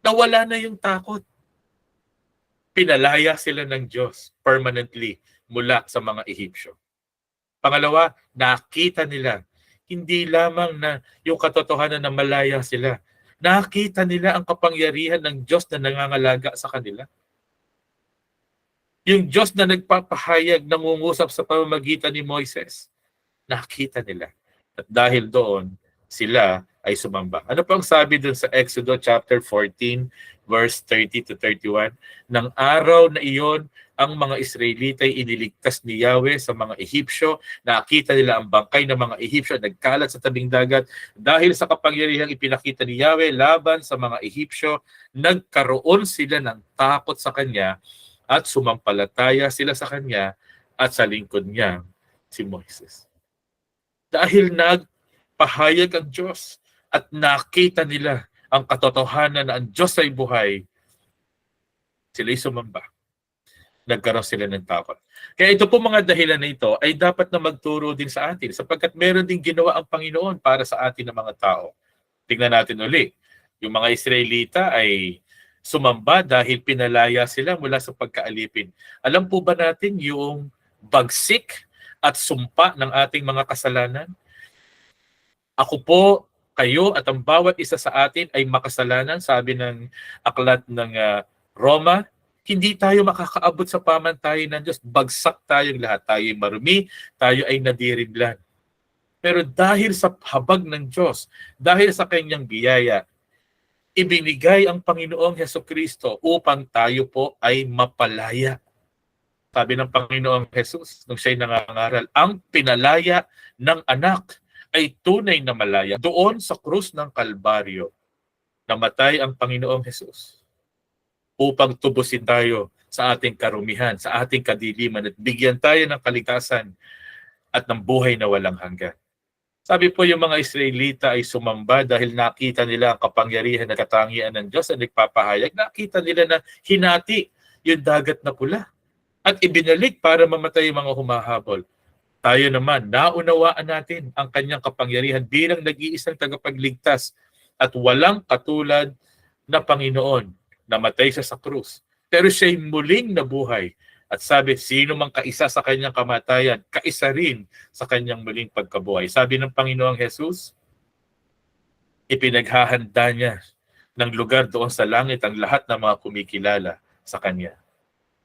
Nawala na yung takot. Pinalaya sila ng Diyos permanently mula sa mga Ehipsyo. Pangalawa, nakita nila hindi lamang na yung katotohanan na malaya sila. Nakita nila ang kapangyarihan ng Diyos na nangangalaga sa kanila. Yung Diyos na nagpapahayag, nangungusap sa pamamagitan ni Moises, nakita nila. At dahil doon, sila ay sumamba. Ano pang sabi doon sa Exodus chapter 14, verse 30 to 31? Nang araw na iyon, ang mga Israelita ay iniligtas ni Yahweh sa mga Ehipsyo. Nakita nila ang bangkay ng mga Ehipsyo nagkalat sa tabing dagat. Dahil sa kapangyarihang ipinakita ni Yahweh laban sa mga Ehipsyo, nagkaroon sila ng takot sa Kanya at sumampalataya sila sa Kanya at sa lingkod niya, si Moises. Dahil nagpahayag ang Diyos at nakita nila ang katotohanan na ang Diyos ay buhay, sila'y sumamba. Nagkaroon sila ng takot. Kaya ito po mga dahilan na ito ay dapat na magturo din sa atin sapagkat meron din ginawa ang Panginoon para sa atin ng mga tao. Tingnan natin uli. Yung mga Israelita ay sumamba dahil pinalaya sila mula sa pagkaalipin. Alam po ba natin yung bagsik at sumpa ng ating mga kasalanan? Ako po, kayo at ang bawat isa sa atin ay makasalanan, sabi ng aklat ng Roma. Hindi tayo makakaabot sa pamantayan ng Diyos. Bagsak tayong lahat. Tayo ay marumi, tayo ay nadirinlan. Pero dahil sa habag ng Diyos, dahil sa kanyang biyaya, ibinigay ang Panginoong Hesukristo upang tayo po ay mapalaya. Sabi ng Panginoong Jesus, nung siya'y nangangaral, ang pinalaya ng anak ay tunay na malaya. Doon sa krus ng Kalbaryo, namatay ang Panginoong Jesus upang tubusin tayo sa ating karumihan, sa ating kadiliman at bigyan tayo ng kaligtasan at ng buhay na walang hanggan. Sabi po yung mga Israelita ay sumamba dahil nakita nila ang kapangyarihan at katangian ng Diyos na nagpapahayag. Nakita nila na hinati yung dagat na pula at ibinalik para mamatay yung mga humahabol. Tayo naman, naunawaan natin ang kanyang kapangyarihan bilang nag-iisang tagapagligtas at walang katulad na Panginoon. Namatay siya sa krus. Pero siya'y muling nabuhay. At sabi, sino mang kaisa sa kanyang kamatayan, kaisa rin sa kanyang muling pagkabuhay. Sabi ng Panginoong Jesus, ipinaghahanda niya ng lugar doon sa langit ang lahat ng mga kumikilala sa Kanya.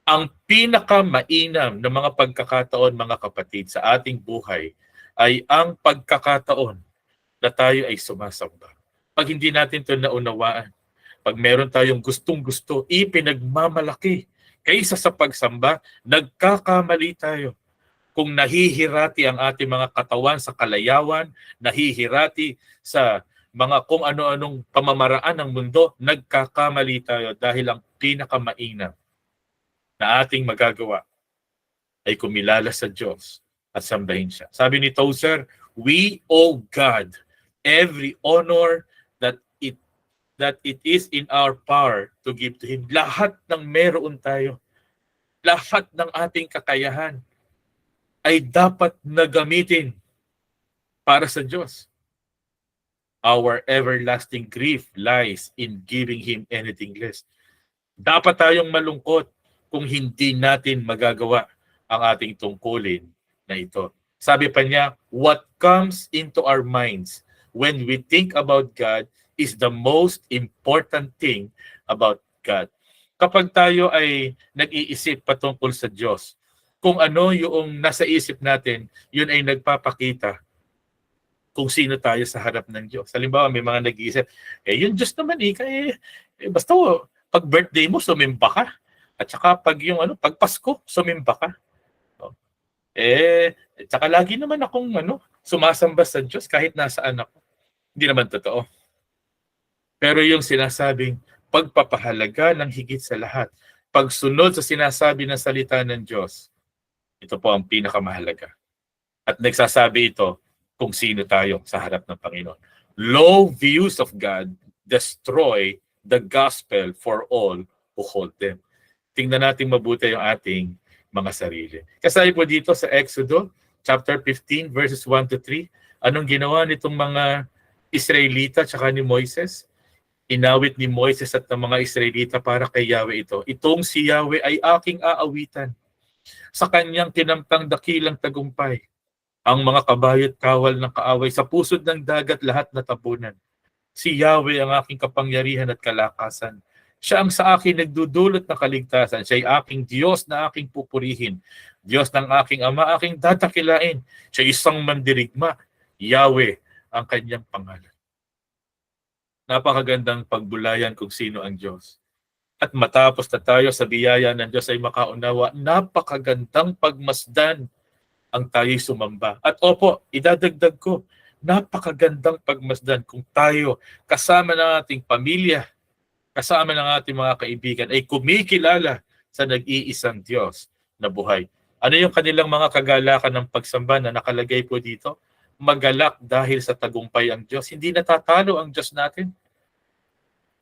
Ang pinakamainam na mga pagkakataon, mga kapatid, sa ating buhay ay ang pagkakataon na tayo ay sumasamba. Pag hindi natin ito naunawaan, pag meron tayong gustong-gusto, ipinagmamalaki kaysa sa pagsamba, nagkakamali tayo. Kung nahihirati ang ating mga katawan sa kalayawan, nahihirati sa mga kung ano-anong pamamaraan ng mundo, nagkakamali tayo dahil ang pinakamainam na ating magagawa ay kumilala sa Diyos at sambahin siya. Sabi ni Tozer, we owe God every honor that it is in our power to give to Him. Lahat ng meron tayo, lahat ng ating kakayahan ay dapat na gamitin para sa Diyos. Our everlasting grief lies in giving Him anything less. Dapat tayong malungkot kung hindi natin magagawa ang ating tungkulin na ito. Sabi pa niya, what comes into our minds when we think about God is the most important thing about God. Kapag tayo ay nag-iisip patungkol sa Diyos, kung ano yung nasa isip natin, yun ay nagpapakita kung sino tayo sa harap ng Diyos. Halimbawa, may mga nag-iisip, yung Diyos naman basta pag birthday mo, sumimba ka. At saka pag pag Pasko, sumimba ka. Tsaka lagi naman akong sumasamba sa Diyos kahit nasaan ako. Hindi naman totoo. Pero yung sinasabing pagpapahalaga ng higit sa lahat, pagsunod sa sinasabi ng salita ng Diyos, ito po ang pinakamahalaga. At nagsasabi ito kung sino tayo sa harap ng Panginoon. Low views of God destroy the gospel for all who hold them. Tingnan natin mabuti yung ating mga sarili. Kasali po dito sa Exodo chapter 15 verses 1 to 3, anong ginawa nitong mga Israelita at ni Moises? Inawit ni Moises at ng mga Israelita para kay Yahweh ito. Itong si Yahweh ay aking aawitan. Sa kanyang tinampang dakilang tagumpay. Ang mga kabayo't kawal ng kaaway sa pusod ng dagat lahat na tabunan. Si Yahweh ang aking kapangyarihan at kalakasan. Siya ang sa akin nagdudulot ng kaligtasan. Siya ay aking Diyos na aking pupurihin. Diyos ng aking Ama, aking dadakilain. Siya isang mandirigma. Yahweh ang kanyang pangalan. Napakagandang pagbulayan kung sino ang Diyos. At matapos na tayo sa biyaya ng Diyos ay makaunawa, napakagandang pagmasdan ang tayo'y sumamba. At opo, idadagdag ko, napakagandang pagmasdan kung tayo kasama ng ating pamilya, kasama ng ating mga kaibigan ay kumikilala sa nag-iisang Diyos na buhay. Ano yung kanilang mga kagalakan ng pagsamba na nakalagay po dito? Magalak dahil sa tagumpay ang Diyos. Hindi natatalo ang Diyos natin.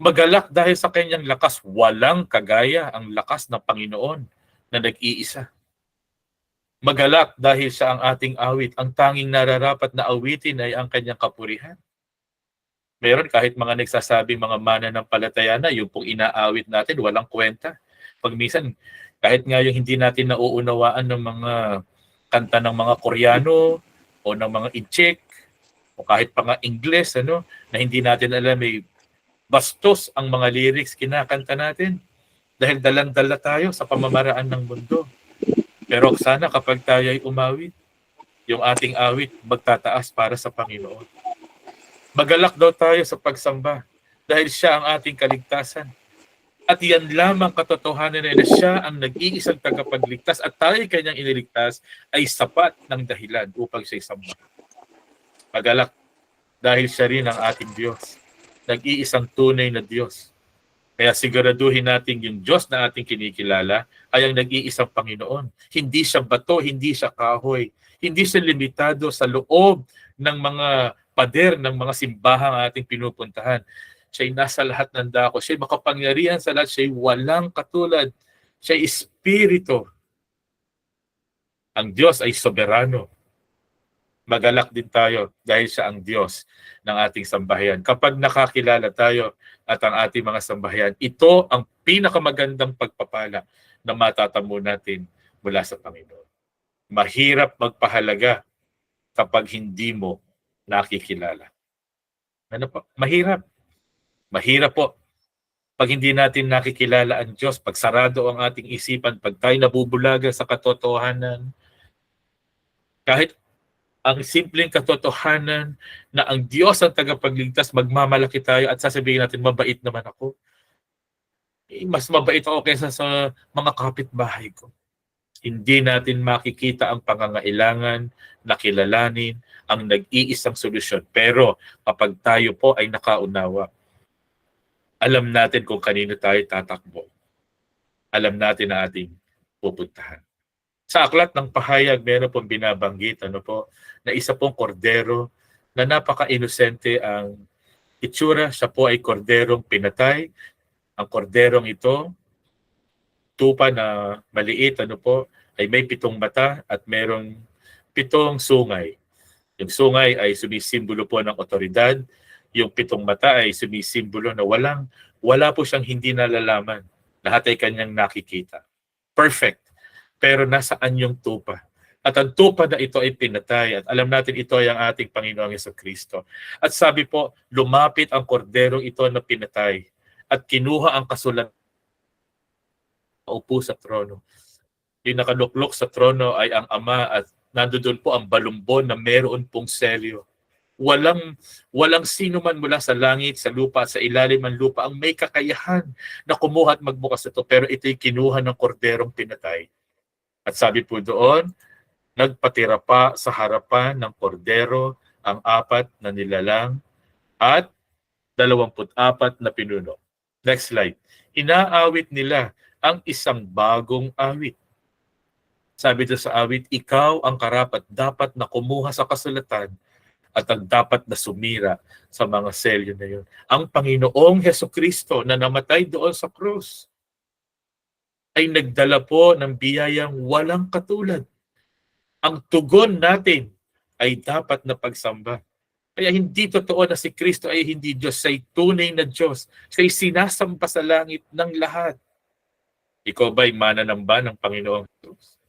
Magalak dahil sa kanyang lakas. Walang kagaya ang lakas ng Panginoon na nag-iisa. Magalak dahil siya ang ating awit. Ang tanging nararapat na awitin ay ang kanyang kapurihan. Meron kahit mga nagsasabing mga mananampalataya na, yung pong inaawit natin, walang kwenta. Pag minsan, kahit nga yung hindi natin nauunawaan ng mga kanta ng mga Koreano o ng mga Incheck o kahit pa nga Ingles, na hindi natin alam, may bastos ang mga lyrics kinakanta natin dahil dalang-dala tayo sa pamamaraan ng mundo. Pero sana kapag tayo ay umawit, yung ating awit magtataas para sa Panginoon. Magalak daw tayo sa pagsamba dahil siya ang ating kaligtasan. At yan lamang katotohanan na siya ang nag-iisang tagapagligtas at tayo kanyang iniligtas ay sapat ng dahilan upang siya isamba. Magalak dahil siya rin ang ating Diyos. Nag-iisang tunay na Diyos. Kaya siguraduhin natin yung Diyos na ating kinikilala ay ang nag-iisang Panginoon. Hindi siya bato, hindi siya kahoy. Hindi siya limitado sa loob ng mga pader ng mga simbahang ating pinupuntahan. Siya'y nasa lahat ng dako. Siya'y makapangyarihan sa lahat. Siya'y walang katulad. Siya'y espiritu. Ang Diyos ay soberano. Magalak din tayo dahil siya ang Diyos ng ating sambahayan. Kapag nakakilala tayo at ang ating mga sambahayan, ito ang pinakamagandang pagpapala na matatamo natin mula sa Panginoon. Mahirap magpahalaga kapag hindi mo nakikilala. Ano po? Mahirap. Mahirap po. Pag hindi natin nakikilala ang Diyos, pag sarado ang ating isipan, pag tayo nabubulaga sa katotohanan, kahit ang simpleng katotohanan na ang Diyos ang tagapagligtas, magmamalaki tayo at sasabihin natin, mabait naman ako. Mas mabait ako kaysa sa mga kapitbahay ko. Hindi natin makikita ang pangangailangan, nakilalanin, ang nag-iisang solusyon. Pero kapag tayo po ay nakaunawa, alam natin kung kanino tayo tatakbo. Alam natin na ating pupuntahan. Sa aklat ng pahayag, meron pong binabanggit na isa pong kordero na napaka-inosente ang itsura. Siya po ay korderong pinatay. Ang korderong ito, tupa na maliit, ay may 7 mata at merong 7 sungay. Yung sungay ay sumisimbolo po ng otoridad. Yung 7 mata ay sumisimbolo na wala po siyang hindi nalalaman. Lahat ay kanyang nakikita. Perfect. Pero nasaan yung tupa? At ang tupa na ito ay pinatay. At alam natin ito ay ang ating Panginoong Jesucristo. At sabi po, lumapit ang korderong ito na pinatay. At kinuha ang kasulatan upo sa trono. Yung nakaluklok sa trono ay ang Ama at nandoon po ang balumbon na meron pong selyo. Walang sino man mula sa langit, sa lupa, sa ilalim ng lupa ang may kakayahan na kumuha at magbukas ito. Pero ito'y kinuha ng korderong pinatay. At sabi po doon, nagpatira pa sa harapan ng kordero ang 4 na nilalang at 24 na pinuno. Next slide. Inaawit nila ang isang bagong awit. Sabi doon sa awit, ikaw ang karapat dapat na kumuha sa kasulatan at ang dapat na sumira sa mga selyo na yun. Ang Panginoong Hesukristo na namatay doon sa krus ay nagdala po ng biyayang walang katulad. Ang tugon natin ay dapat na pagsamba. Kaya hindi totoo na si Kristo ay hindi Diyos, siya'y tunay na Diyos. Siya'y sinasamba sa langit ng lahat. Ikaw ba'y mananamba ng Panginoong Diyos?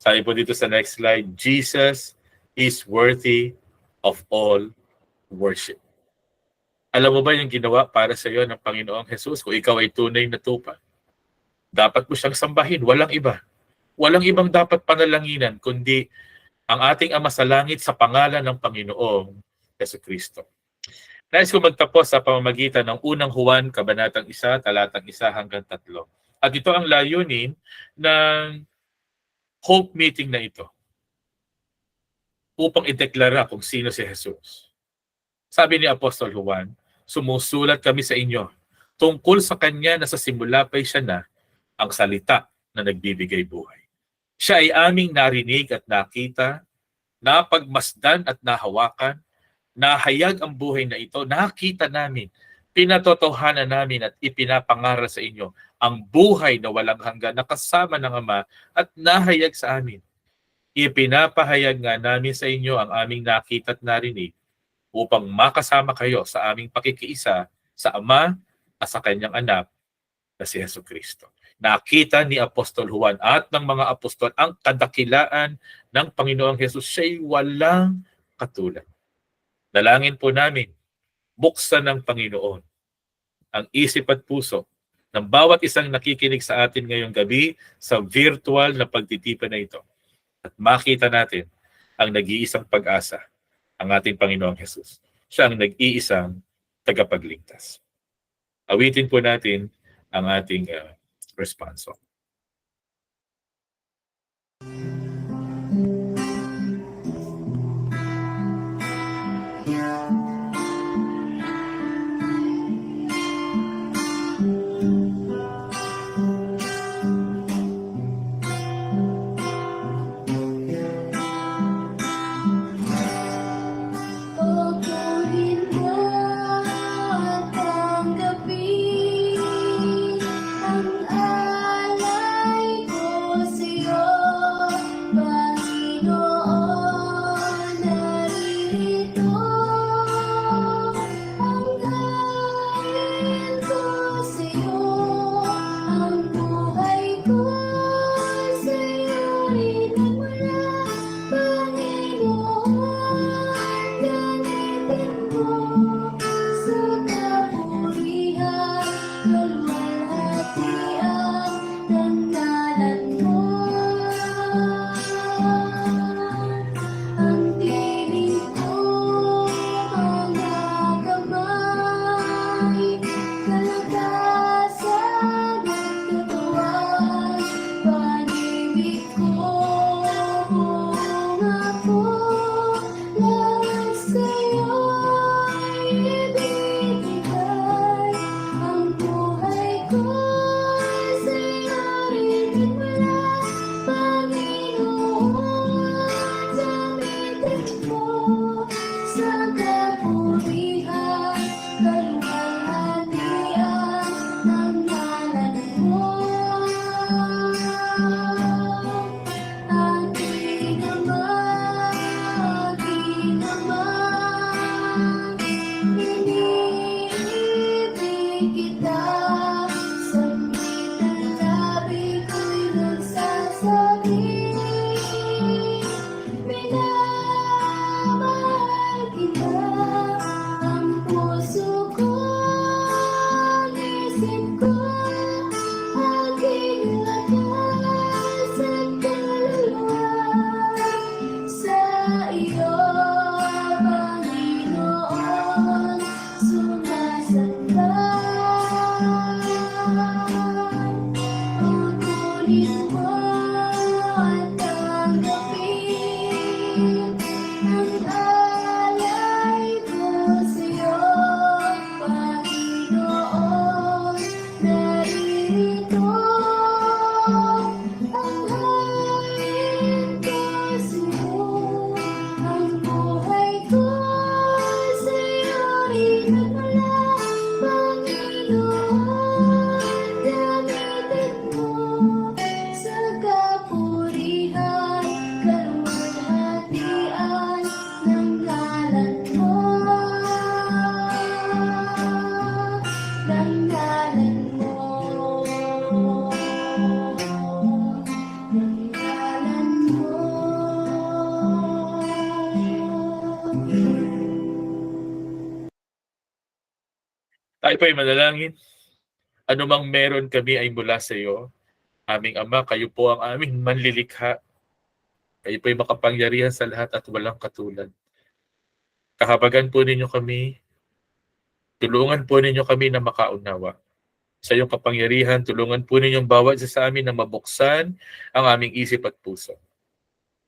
Sabi po dito sa next slide, Jesus is worthy of all worship. Alam mo ba yung ginawa para sa iyo ng Panginoong Jesus kung ikaw ay tunay na tupa? Dapat mo siyang sambahin, walang iba. Walang ibang dapat panalanginan kundi ang ating Ama sa Langit sa pangalan ng Panginoong Jesucristo. Nais ko magtapos sa pamamagitan ng unang Juan, Kabanatang 1, talatang 1 hanggang 3. At ito ang layunin ng hope meeting na ito upang ideklara kung sino si Jesus. Sabi ni Apostol Juan, sumusulat kami sa inyo tungkol sa kanya na sa simula pa'y siya na ang salita na nagbibigay buhay. Siya ay aming narinig at nakita, napagmasdan at nahawakan, nahayag ang buhay na ito, nakita namin, pinatotohanan namin at ipinapangaral sa inyo ang buhay na walang hanggan na kasama ng Ama at nahayag sa amin. Ipinapahayag nga namin sa inyo ang aming nakita at narinig upang makasama kayo sa aming pakikiisa sa Ama at sa kanyang anak na si Jesucristo. Nakita ni Apostol Juan at ng mga apostol ang kadakilaan ng Panginoong Jesus. Siya'y walang katulad. Dalangin po namin, buksan ng Panginoon ang isip at puso ng bawat isang nakikinig sa atin ngayong gabi sa virtual na pagtitipan na ito. At makita natin ang nag-iisang pag-asa, ang ating Panginoong Jesus. Siya ang nag-iisang tagapagligtas. Awitin po natin ang ating response song. Pagkuhin mo at tanggapin ang alay ko sa'yo, Panginoon, naririto ang galing ko sa'yo, ang buhay ko sa'yo rin mula, Panginoon. Gamitin mo sa kapurihan, kalwalhatian ng ngalan mo. Ang tinig ko, mga kamay, kalagasan at katawan, panibig ko, kung ako lang sa'yo'y ibibigay, ang buhay ko sa'yo rin mula, Panginoon. Gamitin mo sa kapurihan, kalwalhatian ng ngalan mo. Aking Ama, iniibig kita, sambit ang labi ko'y nagsasabi, minamahal kita, ang puso ko, ang isip ko, aking lakas at kaluluwa, sa iyo, Panginoon, sumasamba. Pagkuhin mo at tanggapin ang alay ko sa'yo, Panginoon, naririto ang hangin ko sa'yo, ang buhay ko Tayo po ay manalangin. Anumang meron kami ay mula sa iyo. Aming Ama, kayo po ang aming manlilikha. Kayo po ay makapangyarihan sa lahat at walang katulad. Kahabagan po ninyo kami. Tulungan po ninyo kami na makaunawa. Sa iyong kapangyarihan, tulungan po ninyong bawat isa sa amin na mabuksan ang aming isip at puso.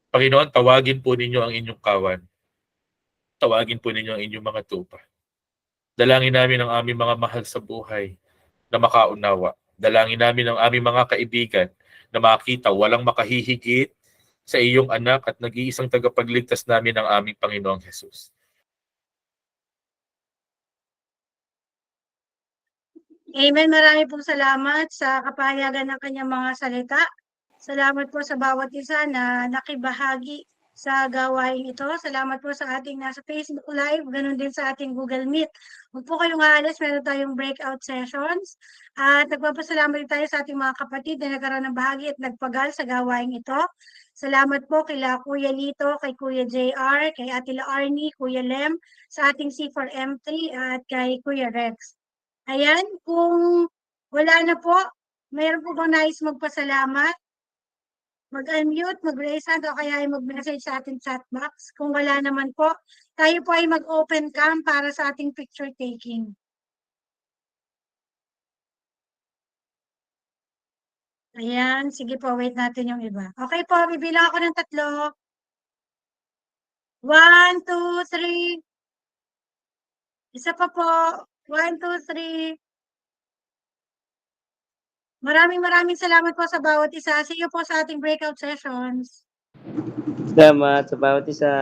Panginoon, tawagin po ninyo ang inyong kawan. Tawagin po ninyo ang inyong mga tupa. Dalangin namin ang aming mga mahal sa buhay na makaunawa. Dalangin namin ang aming mga kaibigan na makita walang makahihigit sa iyong anak at nag-iisang tagapagligtas namin ang aming Panginoong Jesus. Amen. Marami pong salamat sa kapahayagan ng kanyang mga salita. Salamat po sa bawat isa na nakibahagi sa gawain ito. Salamat po sa ating nasa Facebook Live, ganun din sa ating Google Meet. Huwag po kayong aalis, meron tayong breakout sessions. At nagpapasalamat din tayo sa ating mga kapatid na nagkaroon ng bahagi at nagpagal sa gawain ito. Salamat po kila Kuya Lito, kay Kuya JR, kay Atila Arnie, Kuya Lem, sa ating C4M3 at kay Kuya Rex. Ayan, kung wala na po, mayroon po bang nais magpasalamat? Mag-unmute, mag-raise hand o kaya ay mag-message sa ating chat box. Kung wala naman po, tayo po ay mag-open cam para sa ating picture taking. Ayan, sige po, wait natin yung iba. Okay po, bibilang ako ng 3. 1, 2, 3. Isa pa po. 1, 2, 3. Maraming salamat po sa bawat isa. See you po sa ating breakout sessions. Salamat sa bawat isa.